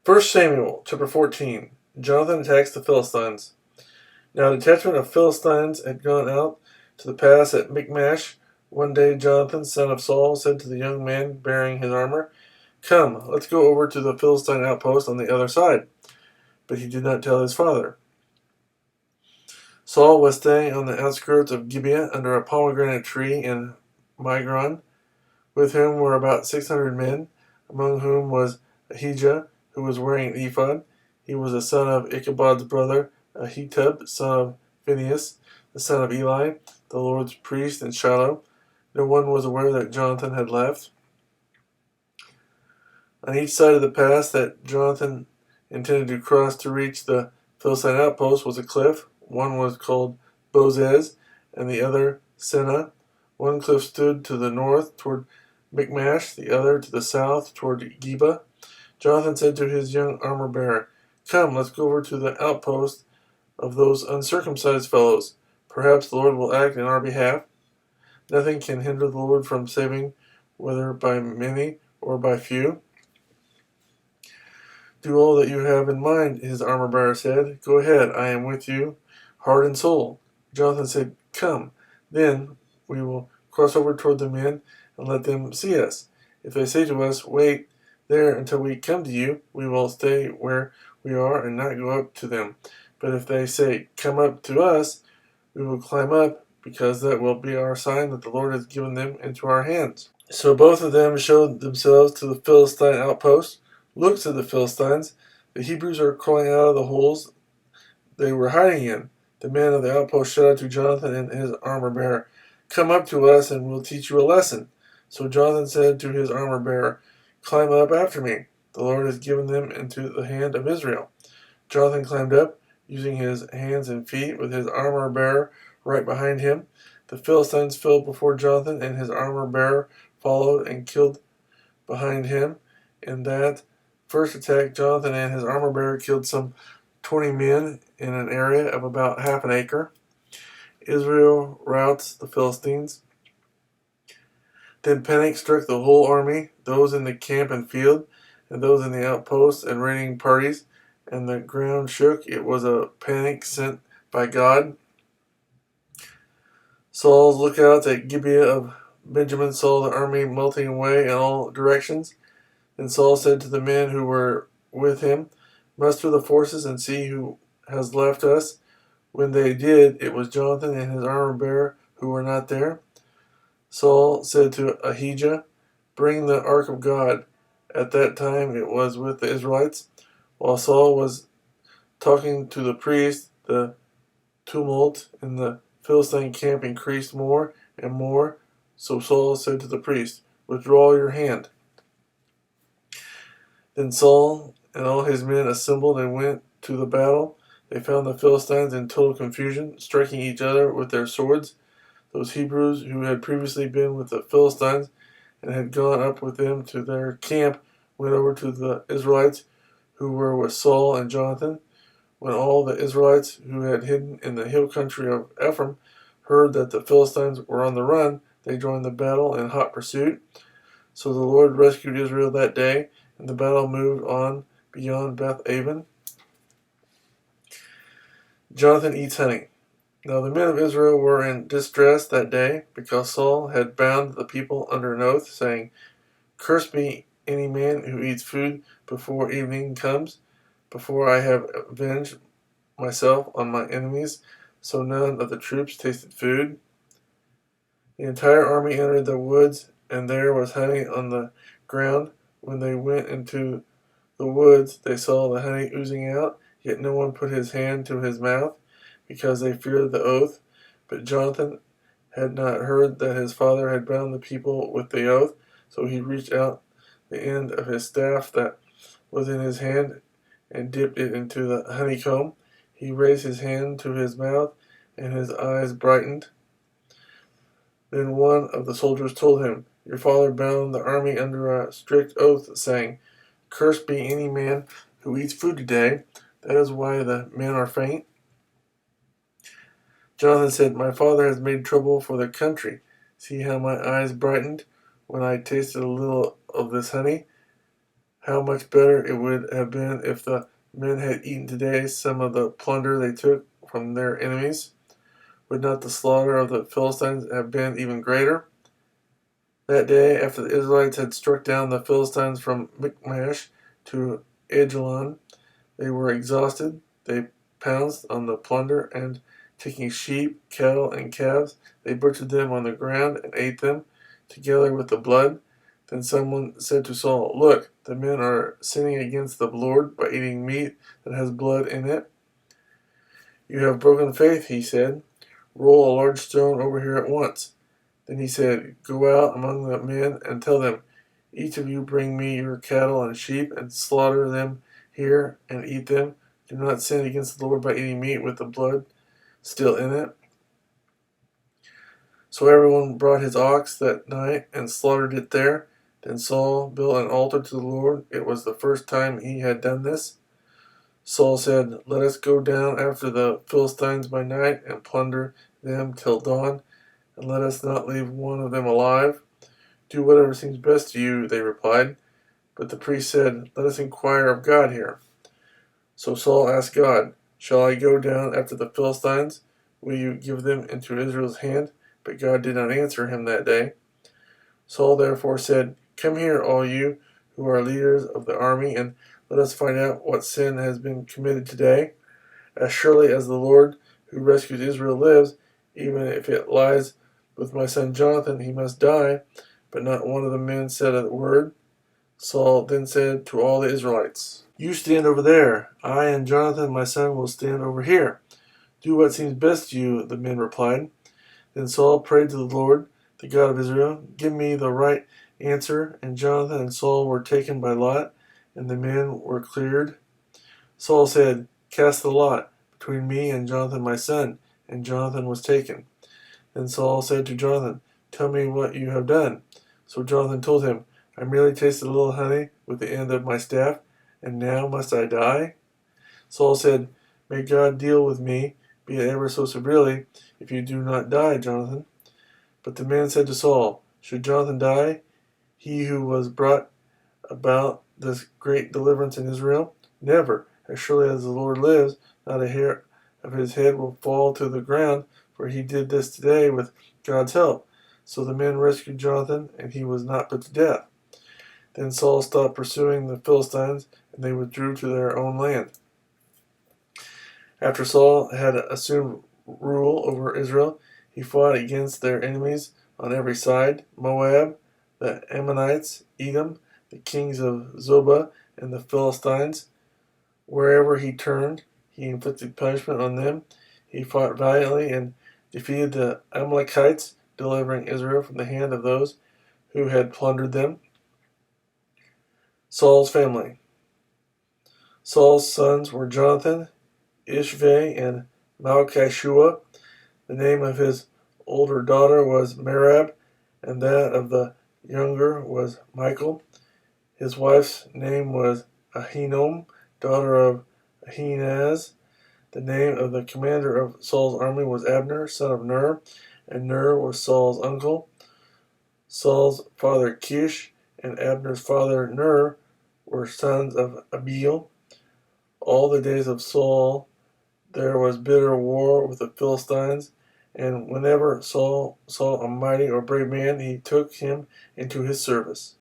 1 Samuel chapter 14. Jonathan attacks the Philistines. Now a detachment of Philistines had gone out to the pass at Michmash. One day Jonathan, son of Saul, said to the young man bearing his armor, "Come, let's go over to the Philistine outpost on the other side." But he did not tell his father. Saul was staying on the outskirts of Gibeah under a pomegranate tree in Migron. With him were about 600 men, among whom was Ahijah, who was wearing an ephod. He was the son of Ichabod's brother, Ahitub, son of Phinehas, the son of Eli, the Lord's priest in Shiloh. No one was aware that Jonathan had left. On each side of the pass that Jonathan intended to cross to reach the Philistine outpost was a cliff. One was called Bozez, and the other Seneh. One cliff stood to the north toward Michmash, the other to the south toward Geba. Jonathan said to his young armor-bearer, "Come, let's go over to the outpost of those uncircumcised fellows. Perhaps the Lord will act in our behalf. Nothing can hinder the Lord from saving, whether by many or by few." "Do all that you have in mind," his armor-bearer said. "Go ahead, I am with you, heart and soul." Jonathan said, "Come, then we will cross over toward the men and let them see us. If they say to us, 'Wait there until we come to you,' we will stay where we are and not go up to them. But if they say, 'Come up to us,' we will climb up, because that will be our sign that the Lord has given them into our hands." So both of them showed themselves to the Philistine outpost. "Look," said the Philistines, "the Hebrews are crawling out of the holes they were hiding in." The men of the outpost shouted to Jonathan and his armor-bearer, "Come up to us and we'll teach you a lesson." So Jonathan said to his armor-bearer, "Climb up after me. The Lord has given them into the hand of Israel." Jonathan climbed up, using his hands and feet, with his armor-bearer right behind him. The Philistines fell before Jonathan, and his armor-bearer followed and killed behind him. In that first attack, Jonathan and his armor-bearer killed some 20 men in an area of about half an acre. Israel routs the Philistines. Then panic struck the whole army, those in the camp and field, and those in the outposts and raiding parties, and the ground shook. It was a panic sent by God. Saul's lookouts at Gibeah of Benjamin saw the army melting away in all directions. Then Saul said to the men who were with him, "Muster the forces and see who has left us." When they did, it was Jonathan and his armor-bearer who were not there. Saul said to Ahijah, "Bring the ark of God." At that time it was with the Israelites. While Saul was talking to the priest, the tumult in the Philistine camp increased more and more. So Saul said to the priest, "Withdraw your hand." Then Saul and all his men assembled and went to the battle. They found the Philistines in total confusion, striking each other with their swords. Those Hebrews who had previously been with the Philistines and had gone up with them to their camp went over to the Israelites who were with Saul and Jonathan. When all the Israelites who had hidden in the hill country of Ephraim heard that the Philistines were on the run, they joined the battle in hot pursuit. So the Lord rescued Israel that day, and the battle moved on beyond Beth-aven. Jonathan eats honey. Now the men of Israel were in distress that day, because Saul had bound the people under an oath, saying, "Cursed be any man who eats food before evening comes, before I have avenged myself on my enemies." So none of the troops tasted food. The entire army entered the woods, and there was honey on the ground. When they went into the woods, they saw the honey oozing out, yet no one put his hand to his mouth, because they feared the oath. But Jonathan had not heard that his father had bound the people with the oath, so he reached out the end of his staff that was in his hand and dipped it into the honeycomb. He raised his hand to his mouth, and his eyes brightened. Then one of the soldiers told him, "Your father bound the army under a strict oath, saying, 'Cursed be any man who eats food today.' That is why the men are faint." Jonathan said, "My father has made trouble for the country. See how my eyes brightened when I tasted a little of this honey. How much better it would have been if the men had eaten today some of the plunder they took from their enemies. Would not the slaughter of the Philistines have been even greater? That day, after the Israelites had struck down the Philistines from Michmash to Ajalon, they were exhausted. They pounced on the plunder, and taking sheep, cattle, and calves, they butchered them on the ground and ate them, together with the blood. Then someone said to Saul, "Look, the men are sinning against the Lord by eating meat that has blood in it." "You have broken faith," he said. "Roll a large stone over here at once." Then he said, "Go out among the men and tell them, each of you bring me your cattle and sheep and slaughter them here and eat them. Do not sin against the Lord by eating meat with the blood still in it." So everyone brought his ox that night and slaughtered it there. Then Saul built an altar to the Lord. It was the first time he had done this. Saul said, "Let us go down after the Philistines by night and plunder them till dawn, and let us not leave one of them alive." "Do whatever seems best to you," they replied. But the priest said, "Let us inquire of God here." So Saul asked God, "Shall I go down after the Philistines? Will you give them into Israel's hand?" But God did not answer him that day. Saul therefore said, "Come here, all you who are leaders of the army, and let us find out what sin has been committed today. As surely as the Lord who rescued Israel lives, even if it lies with my son Jonathan, he must die." But not one of the men said a word. Saul then said to all the Israelites, "You stand over there. I and Jonathan, my son, will stand over here." "Do what seems best to you," the men replied. Then Saul prayed to the Lord, the God of Israel, "Give me the right answer." And Jonathan and Saul were taken by lot, and the men were cleared. Saul said, "Cast the lot between me and Jonathan my son." And Jonathan was taken. Then Saul said to Jonathan, "Tell me what you have done." So Jonathan told him, "I merely tasted a little honey with the end of my staff, and now must I die?" Saul said, "May God deal with me, be it ever so severely, if you do not die, Jonathan." But the man said to Saul, "Should Jonathan die, he who was brought about this great deliverance in Israel? Never. As surely as the Lord lives, not a hair of his head will fall to the ground, for he did this today with God's help." So the men rescued Jonathan, and he was not put to death. Then Saul stopped pursuing the Philistines, and they withdrew to their own land. After Saul had assumed rule over Israel, he fought against their enemies on every side: Moab, the Ammonites, Edom, the kings of Zobah, and the Philistines. Wherever he turned, he inflicted punishment on them. He fought valiantly and defeated the Amalekites, delivering Israel from the hand of those who had plundered them. Saul's family. Saul's sons were Jonathan, Ishvi, and Malchishua. The name of his older daughter was Merab, and that of the younger was Michal. His wife's name was Ahinoam, daughter of Ahinaz. The name of the commander of Saul's army was Abner, son of Ner, and Ner was Saul's uncle. Saul's father Kish and Abner's father Ner were sons of Abiel. All the days of Saul there was bitter war with the Philistines, and whenever Saul saw a mighty or brave man, he took him into his service.